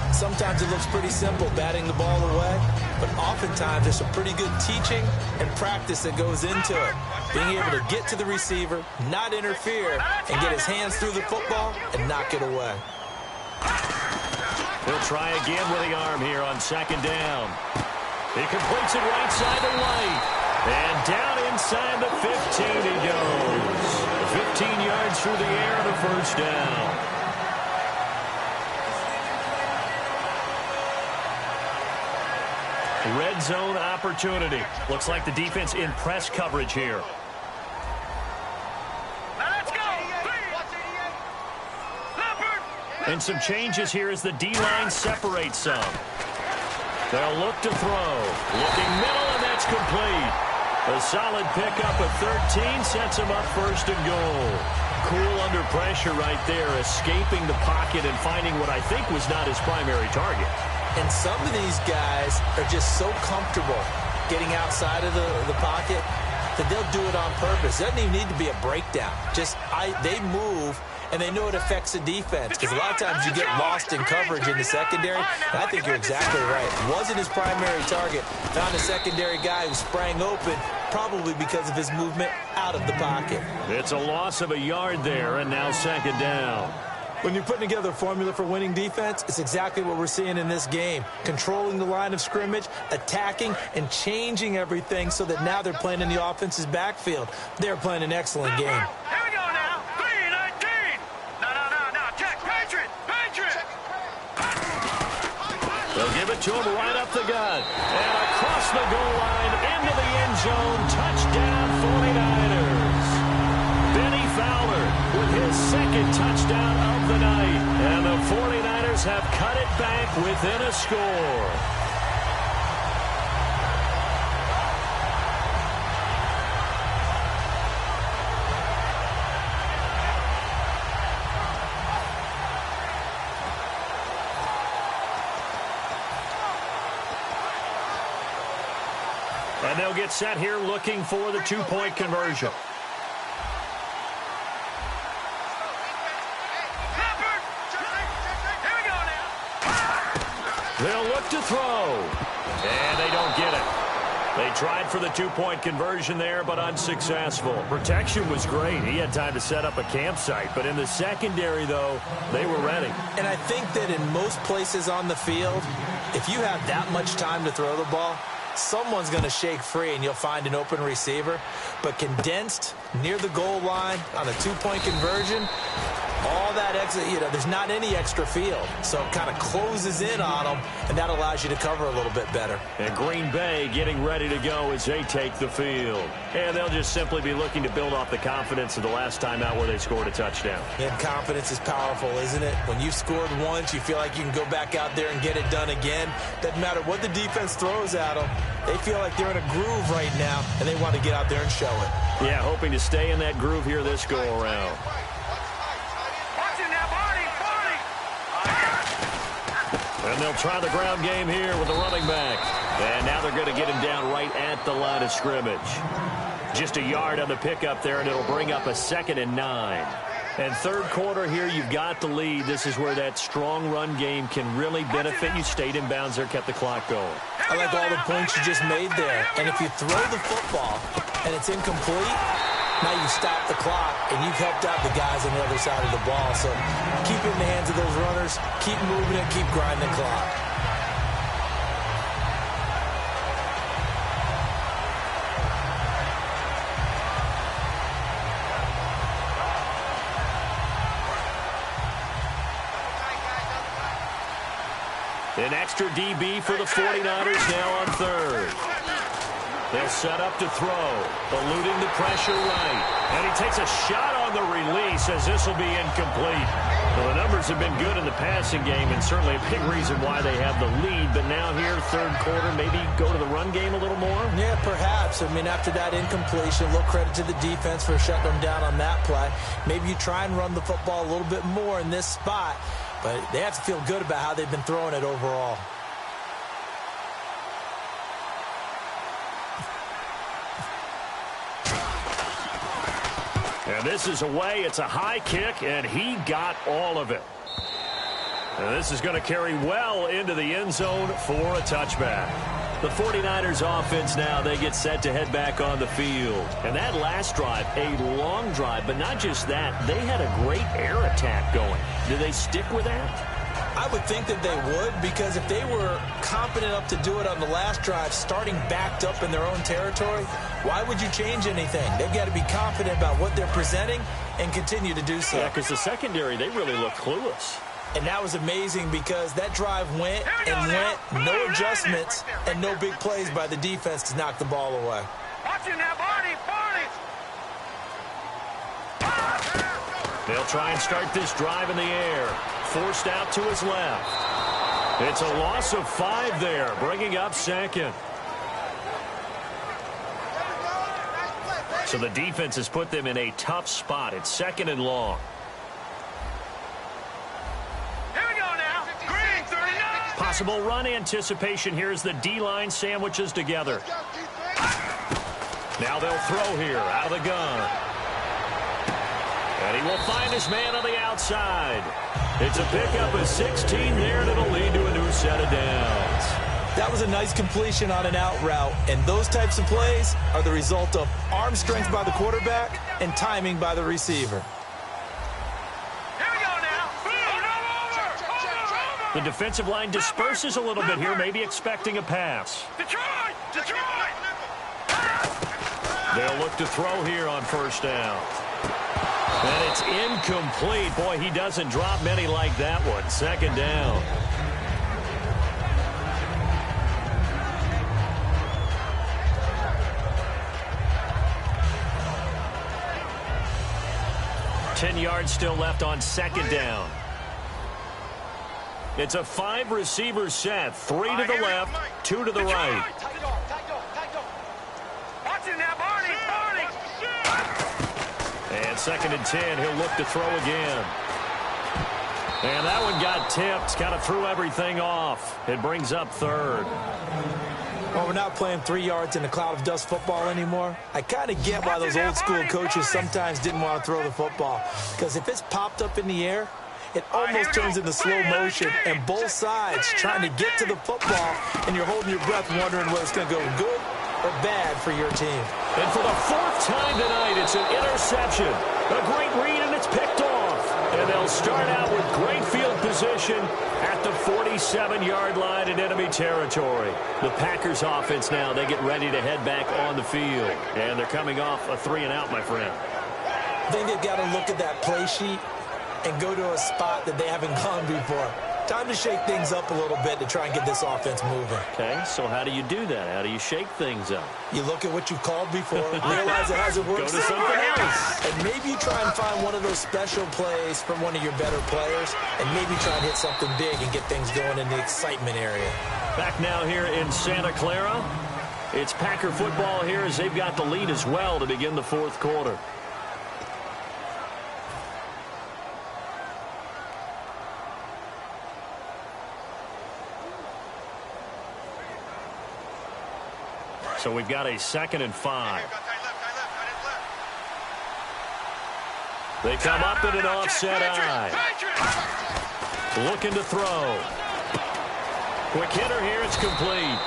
Sometimes it looks pretty simple, batting the ball away, but oftentimes there's some pretty good teaching and practice that goes into it. Being able to get to the receiver, not interfere, and get his hands through the football and knock it away. He'll try again with the arm here on 2nd down. He completes it right side to right. And down inside the 15 he goes. 15 yards through the air and a first down. Red zone opportunity. Looks like the defense in press coverage here. Let's go. And some changes here as the D-line separates some. They'll look to throw. Looking middle, and that's complete. A solid pickup of 13 sets him up first and goal. Cool under pressure right there, escaping the pocket and finding what I think was not his primary target. And some of these guys are just so comfortable getting outside of the pocket that they'll do it on purpose. It doesn't even need to be a breakdown. They move, and they know it affects the defense, because a lot of times you get lost in coverage in the secondary, and I think you're exactly right. Wasn't his primary target. Found a secondary guy who sprang open, probably because of his movement out of the pocket. It's a loss of a yard there, and now second down. When you're putting together a formula for winning defense, it's exactly what we're seeing in this game. Controlling the line of scrimmage, attacking, and changing everything so that now they're playing in the offense's backfield. They're playing an excellent game. Here we go now. 3-19. No. Check. Patriot. They'll give it to him right up the gut. And across the goal line, into the end zone. Touchdown, 49ers. Benny Fowler with his second touchdown of the night. And the 49ers have cut it back within a score. And they'll get set here looking for the two-point conversion. They'll look to throw. And they don't get it. They tried for the two-point conversion there, but unsuccessful. Protection was great. He had time to set up a campsite. But in the secondary, though, they were ready. And I think that in most places on the field, if you have that much time to throw the ball, someone's going to shake free and you'll find an open receiver. But condensed near the goal line on a two-point conversion, all that extra, there's not any extra field. So it kind of closes in on them, and that allows you to cover a little bit better. And Green Bay getting ready to go as they take the field. And they'll just simply be looking to build off the confidence of the last time out where they scored a touchdown. And confidence is powerful, isn't it? When you've scored once, you feel like you can go back out there and get it done again. Doesn't matter what the defense throws at them. They feel like they're in a groove right now, and they want to get out there and show it. Yeah, hoping to stay in that groove here this go-around. And they'll try the ground game here with the running back. And now they're going to get him down right at the line of scrimmage. Just a yard on the pickup there, and it'll bring up a 2nd and 9. And third quarter here, you've got the lead. This is where that strong run game can really benefit you. Stayed in bounds there, kept the clock going. I like all the points you just made there. And if you throw the football and it's incomplete, now you stop the clock, and you've helped out the guys on the other side of the ball. So keep it in the hands of those runners, keep moving it, keep grinding the clock. An extra DB for the 49ers now on third. They'll set up to throw, eluding the pressure right. And he takes a shot on the release as this will be incomplete. Well, the numbers have been good in the passing game, and certainly a big reason why they have the lead. But now here, third quarter, maybe go to the run game a little more? Yeah, perhaps. I mean, after that incompletion, a little credit to the defense for shutting them down on that play. Maybe you try and run the football a little bit more in this spot. But they have to feel good about how they've been throwing it overall. And this is away. It's a high kick, and he got all of it. And this is going to carry well into the end zone for a touchback. The 49ers offense now, they get set to head back on the field. And that last drive, a long drive, but not just that, they had a great air attack going. Do they stick with that? I would think that they would, because if they were confident enough to do it on the last drive, starting backed up in their own territory, why would you change anything? They've got to be confident about what they're presenting and continue to do so. Yeah, because the secondary, they really look clueless. And that was amazing because that drive went and went, no adjustments and no big plays by the defense to knock the ball away. Watch it now, Barney. They'll try and start this drive in the air. Forced out to his left. It's a loss of 5 there, bringing up second. So the defense has put them in a tough spot. It's 2nd and long. Here we go now. Green, 39. Possible run anticipation here as the D-line sandwiches together. Now they'll throw here out of the gun. And he will find his man on the outside. It's a pickup of 16 there, and it'll lead to a new set of downs. That was a nice completion on an out route, and those types of plays are the result of arm strength by the quarterback and timing by the receiver. Here we go now. Over. The defensive line disperses a little bit here, maybe expecting a pass. Detroit! Detroit! They'll look to throw here on 1st down. And it's incomplete. Boy, he doesn't drop many like that one. 2nd down. Ten yards still left on 2nd down. It's a 5-receiver set. 3 to the left, 2 to the right. Watch it now, Barney! And 2nd and 10, he'll look to throw again. And that one got tipped, kind of threw everything off. It brings up 3rd. Well, we're not playing 3 yards in a cloud of dust football anymore. I kind of get why those old school coaches sometimes didn't want to throw the football. Because if it's popped up in the air, it almost turns into slow motion, and both sides trying to get to the football, and you're holding your breath wondering whether it's going to go good or bad for your team. And for the 4th time tonight, it's an interception. A great read, and it's picked off. And they'll start out with great field position at the 47-yard line in enemy territory. The Packers offense now, they get ready to head back on the field. And they're coming off a 3-and-out, my friend. I think they've got to look at that play sheet and go to a spot that they haven't gone before. Time to shake things up a little bit to try and get this offense moving. Okay, so how do you do that? How do you shake things up? You look at what you've called before, realize it hasn't worked. Go to something else. And maybe you try and find one of those special plays from one of your better players, and maybe try and hit something big and get things going in the excitement area. Back now here in Santa Clara. It's Packer football here as they've got the lead as well to begin the 4th quarter. So we've got a 2nd and 5. They come up in an offset eye. Looking to throw. Quick hitter here, it's complete.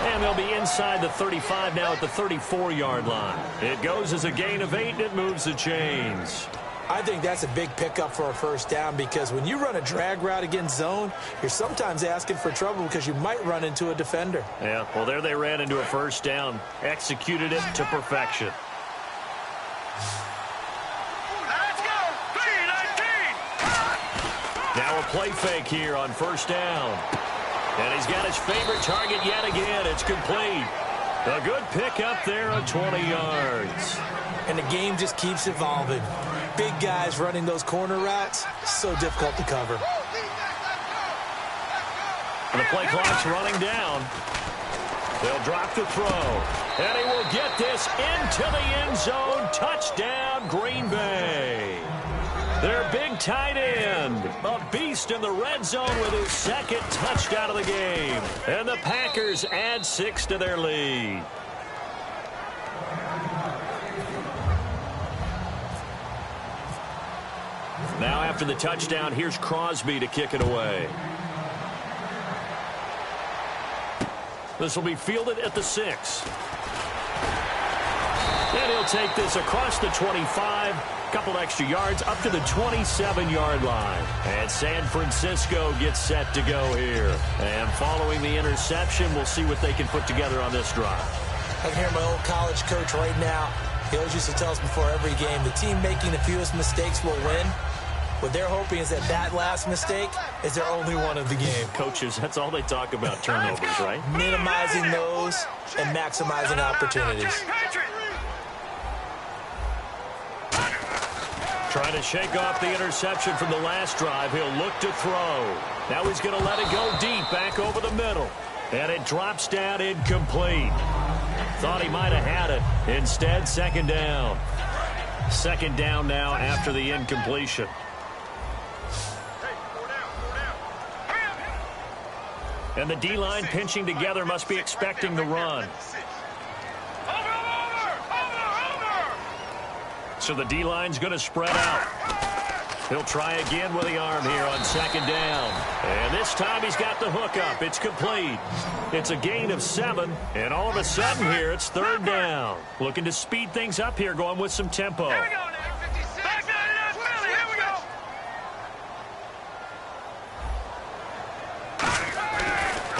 And they'll be inside the 35 now at the 34-yard line. It goes as a gain of 8, and it moves the chains. I think that's a big pickup for a 1st down, because when you run a drag route against zone, you're sometimes asking for trouble because you might run into a defender. Yeah, well, there they ran into a 1st down. Executed it to perfection. Let's go! 3-19! Now a play fake here on 1st down. And he's got his favorite target yet again. It's complete. A good pickup there on 20 yards. And the game just keeps evolving. Big guys running those corner routes, so difficult to cover. And the play clock's running down. They'll drop the throw. And he will get this into the end zone. Touchdown, Green Bay. Their big tight end, a beast in the red zone with his 2nd touchdown of the game. And the Packers add 6 to their lead. Now after the touchdown, here's Crosby to kick it away. This will be fielded at the 6. And he'll take this across the 25. Couple extra yards up to the 27-yard line. And San Francisco gets set to go here. And following the interception, we'll see what they can put together on this drive. I can hear my old college coach right now. He always used to tell us before every game, the team making the fewest mistakes will win. What they're hoping is that last mistake is their only one of the game. Coaches, that's all they talk about, turnovers, right? Minimizing those and maximizing opportunities. Trying to shake off the interception from the last drive. He'll look to throw. Now he's going to let it go deep back over the middle. And it drops down incomplete. Thought he might have had it. Instead, second down. Second down now after the incompletion. And the D-line pinching together must be expecting the run. So the D-line's going to spread out. He'll try again with the arm here on second down. And this time he's got the hook up. It's complete. It's a gain of 7. And all of a sudden here, it's third down. Looking to speed things up here, going with some tempo. Here we go, Nick. Back down to that Philly. Here we go.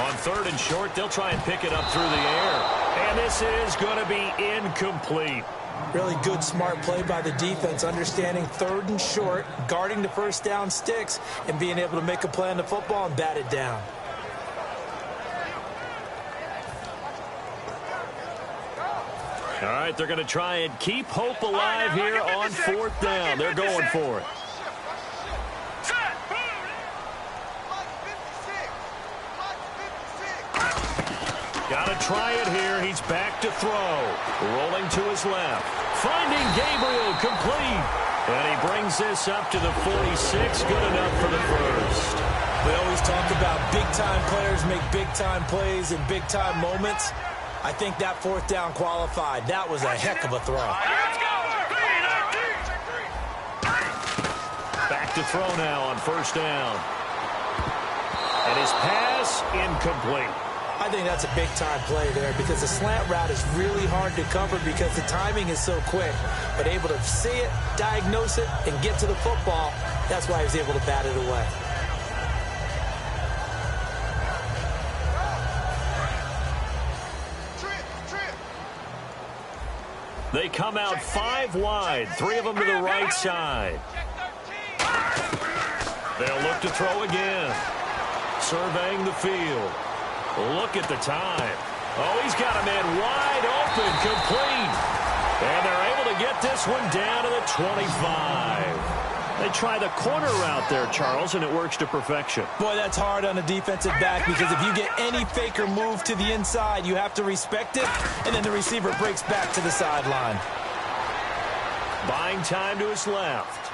On third and short, they'll try and pick it up through the air. And this is going to be incomplete. Really good, smart play by the defense, understanding third and short, guarding the first down sticks, and being able to make a play on the football and bat it down. All right, they're going to try and keep hope alive here on fourth down. They're going for it. Got to try it here. He's back to throw. Rolling to his left. Finding Gabriel, complete. And he brings this up to the 46. Good enough for the first. We always talk about big-time players make big-time plays in big-time moments. I think that fourth down qualified. That was a heck of a throw. Back to throw now on first down. And his pass incomplete. I think that's a big-time play there because the slant route is really hard to cover because the timing is so quick. But able to see it, diagnose it, and get to the football, that's why he was able to bat it away. They come out 5 wide, 3 of them to the right side. They'll look to throw again. Surveying the field. Look at the time. Oh, he's got a man wide open, complete. And they're able to get this one down to the 25. They try the corner route there, Charles, and it works to perfection. Boy, that's hard on a defensive back because if you get any fake or move to the inside, you have to respect it, and then the receiver breaks back to the sideline. Buying time to his left.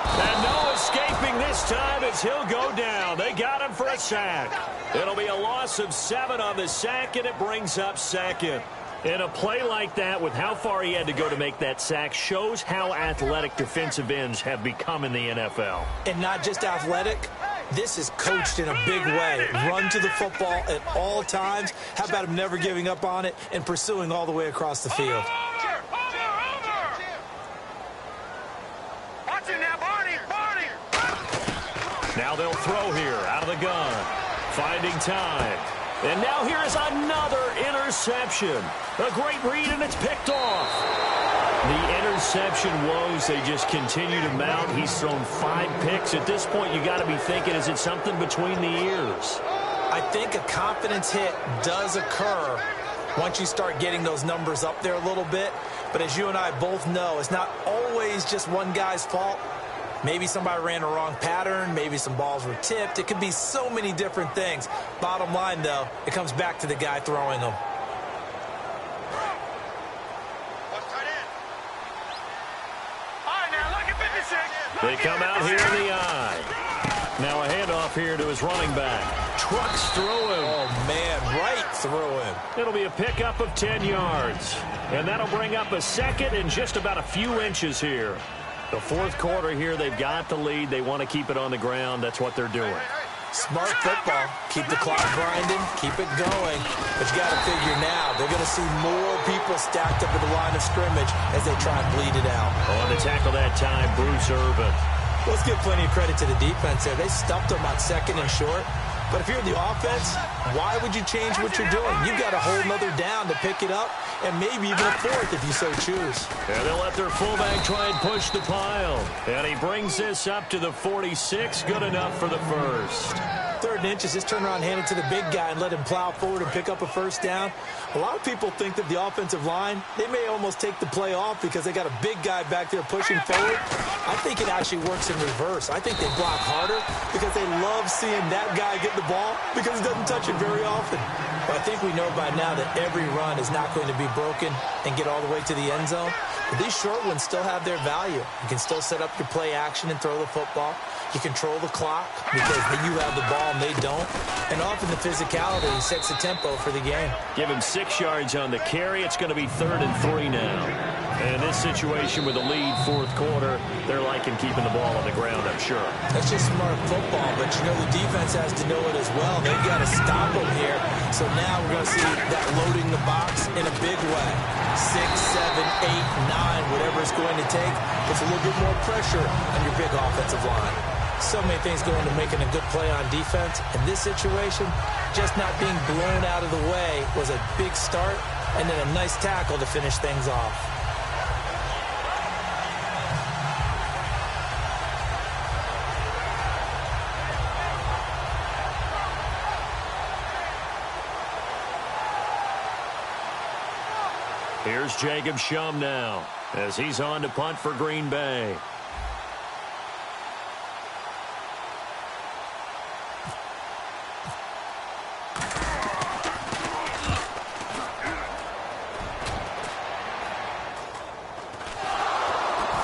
And no escaping this time as he'll go down. They got him for a sack. It'll be a loss of 7 on the sack, and it brings up second. And a play like that, with how far he had to go to make that sack, shows how athletic defensive ends have become in the NFL. And not just athletic, this is coached in a big way. Run to the football at all times. How about him never giving up on it and pursuing all the way across the field? Now they'll throw here out of the gun. Finding time. And now here is another interception. A great read, and it's picked off. The interception woes, they just continue to mount. He's thrown 5 picks. At this point, you got to be thinking, is it something between the ears? I think a confidence hit does occur once you start getting those numbers up there a little bit. But as you and I both know, it's not always just one guy's fault. Maybe somebody ran a wrong pattern. Maybe some balls were tipped. It could be so many different things. Bottom line, though, it comes back to the guy throwing them. They come out here in the eye. Now a handoff here to his running back. Trucks through him. Oh, man, right through him. It'll be a pickup of 10 yards. And that'll bring up a second and just about a few inches here. The fourth quarter here, they've got the lead. They want to keep it on the ground. That's what they're doing. Smart football. Keep the clock grinding. Keep it going. But you got to figure now, they're going to see more people stacked up at the line of scrimmage as they try and bleed it out. On to tackle that time, Bruce Irvin. Let's give plenty of credit to the defense there. They stuffed them on second and short. But if you're the offense, why would you change what you're doing? You've got a whole nother down to pick it up, and maybe even a fourth if you so choose. And they'll let their fullback try and push the pile. And he brings this up to the 46. Good enough for the first. 3rd and inches, just turn around, hand it to the big guy, and let him plow forward and pick up a first down. A lot of people think that the offensive line, they may almost take the play off because they got a big guy back there pushing forward. I think it actually works in reverse. I think they block harder because they love seeing that guy get the ball because he doesn't touch it very often. But I think we know by now that every run is not going to be broken and get all the way to the end zone. But these short ones still have their value. You can still set up your play action and throw the football. You control the clock because you have the ball and they don't. And often the physicality sets the tempo for the game. Give him 6 yards on the carry. It's going to be 3rd and 3 now. And this situation with a lead 4th quarter, they're liking keeping the ball on the ground, I'm sure. That's just smart football, but you know the defense has to know it as well. They've got to stop them here. So now we're going to see that loading the box in a big way. 6, 7, 8, 9, whatever it's going to take, puts a little bit more pressure on your big offensive line. So many things go into making a good play on defense. In this situation, just not being blown out of the way was a big start, and then a nice tackle to finish things off. Here's Jacob Shum now as he's on to punt for Green Bay.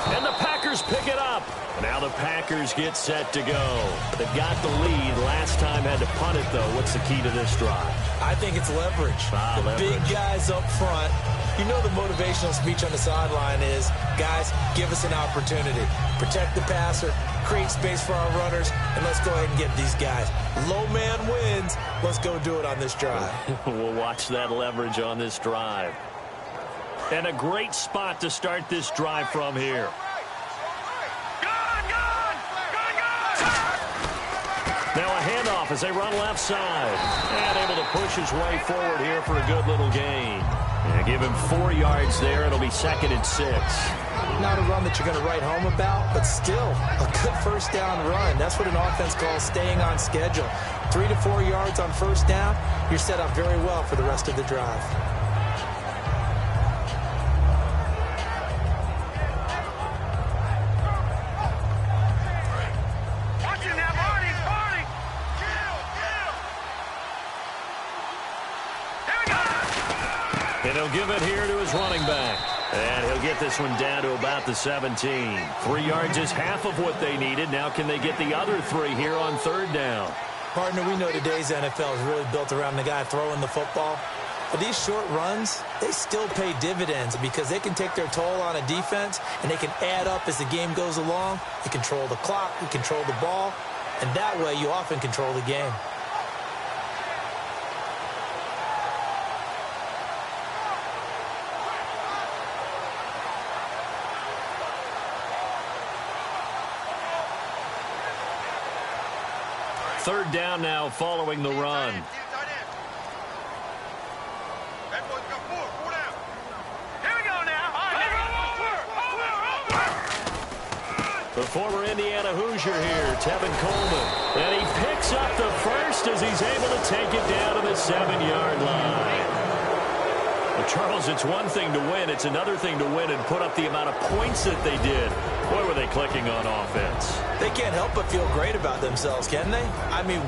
And the Packers pick it up. Now the Packers get set to go. They've got the lead. Last time had to punt it, though. What's the key to this drive? I think it's leverage. Big guys up front. You know the motivational speech on the sideline is, guys, give us an opportunity. Protect the passer, create space for our runners, and let's go ahead and get these guys. Low man wins. Let's go do it on this drive. We'll watch that leverage on this drive. And a great spot to start this drive from here. Now a handoff as they run left side. And able to push his way forward here for a good little gain. And give him 4 yards there. It'll be 2nd and 6. Not a run that you're going to write home about, but still a good first down run. That's what an offense calls staying on schedule. 3 to 4 yards on first down. You're set up very well for the rest of the drive. And he'll give it here to his running back. And he'll get this one down to about the 17. 3 yards is half of what they needed. Now can they get the other 3 here on 3rd down? Partner, we know today's NFL is really built around the guy throwing the football. But these short runs, they still pay dividends because they can take their toll on a defense and they can add up as the game goes along. You control the clock, you control the ball, and that way you often control the game. Third down now following the run. The former Indiana Hoosier here, Tevin Coleman. And he picks up the first as he's able to take it down to the 7-yard line. Well, Charles, it's one thing to win. It's another thing to win and put up the amount of points that they did. Boy, were they clicking on offense. They can't help but feel great about themselves, can they? I mean,